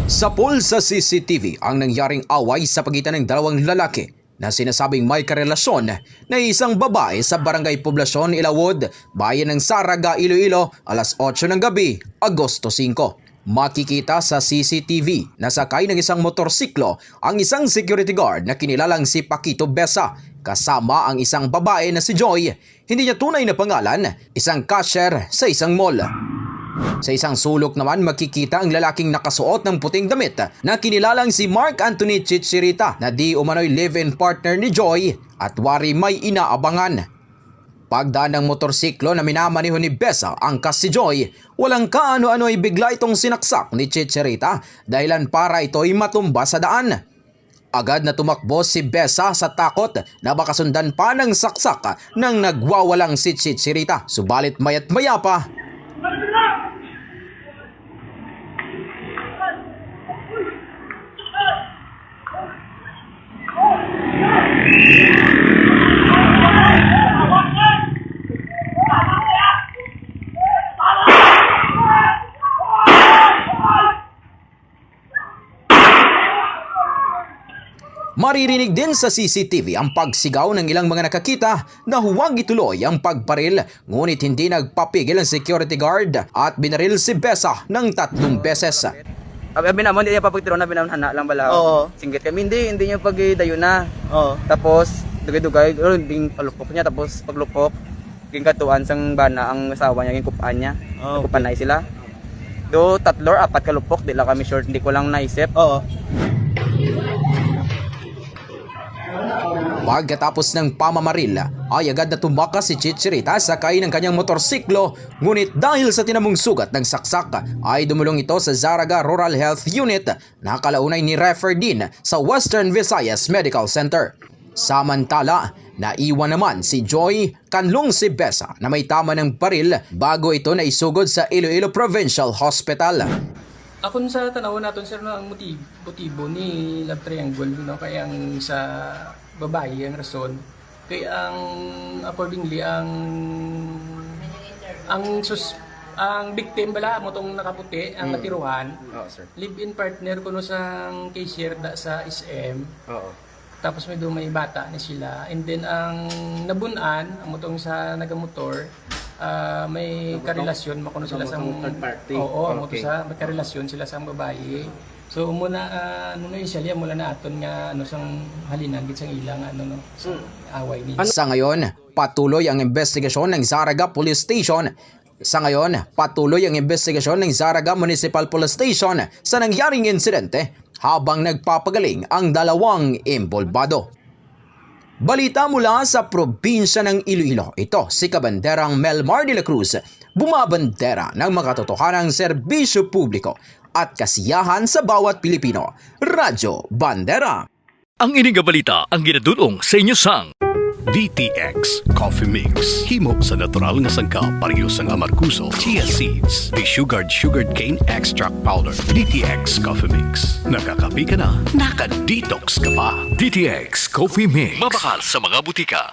Sa pool sa CCTV ang nangyaring away sa pagitan ng dalawang lalaki na sinasabing may karelasyon na isang babae sa Barangay Poblasyon, Ilawod, Bayan ng Saraga, Iloilo, alas 8 ng gabi, Agosto 5. Makikita sa CCTV na sakay ng isang motorsiklo ang isang security guard na kinilalang si Paquito Besa kasama ang isang babae na si Joy, hindi niya tunay na pangalan, isang cashier sa isang mall. Sa isang sulok naman makikita ang lalaking nakasuot ng puting damit na kinilalang si Mark Anthony Chichirita na di umano'y live-in partner ni Joy at wari may inaabangan. Pagdaan ng motorsiklo na minamaneho ni Besa angkas si Joy, walang kaano-ano ay bigla itong sinaksak ni Chichirita dahilan para ito'y matumba sa daan. Agad na tumakbo si Besa sa takot na baka sundan pa ng saksak nang nagwawalang si Chichirita. Subalit mayat maya pa, maririnig din sa CCTV ang pagsigaw ng ilang mga nakakita na huwag ituloy ang pagparil, ngunit hindi nagpapigil ang security guard at binaril si Besa ng 3 beses. Abi naman hindi niya papagtiro na binamhana lang bala. Oo. Singgit kami hindi niya pagdayo na. Oo. Tapos dugay-dugay ding palupok niya tapos paglupok ging katuan sang bana ang asawa niya ging kupaan niya. Oh, Kupan na sila. Do 3 or 4 kalupok di lang kami sure, hindi ko lang naisip. Oo. Pagkatapos ng pamamaril ay agad na tumakas si Chichirita sakay ng kanyang motorsiklo, ngunit dahil sa tinamong sugat ng saksak ay dumulong ito sa Zaraga Rural Health Unit na kalaunay ni refer din sa Western Visayas Medical Center. Samantala, naiwan naman si Joy kanlong si Besa na may tama ng baril bago ito na isugod sa Iloilo Provincial Hospital. Akon sa tanaw naton sir na ang motibo ni love triangle no, kaya ang sa babae ang rason kay ang accordingly ang victim bala mo tong nakaputi ang natiruhan. Sir. Live-in partner kuno sang cashier da sa SM. Oo. Tapos may bata ni sila, and then ang nabunan ang motong sa nagamotor, may karelasyon makuno sila sa third party. Oo, Okay. may karelasyon sila sa babae. So muna initially mula na aton nga sang halinan gid sang ilang sa away ni. Sa ngayon, patuloy ang investigasyon ng Zaraga Police Station. ng Zaraga Municipal Police Station sa nangyaring insidente habang nagpapagaling ang dalawang imbolbado. Balita mula sa probinsya ng Iloilo, ito si Kabanderang Melmar de la Cruz, bumabandera ng makatotohanang serbisyo publiko at kasiyahan sa bawat Pilipino. Radyo Bandera. Ang ining balita ang ginadulong sa inyo sang DTX Coffee Mix. Himo sa natural nga sangka parehas ang amarkuso, chia seeds, sugared cane extract powder. DTX Coffee Mix. Nakakapi ka na, naka-detox ka pa. DTX Coffee Mix. Mabakal sa mga butika.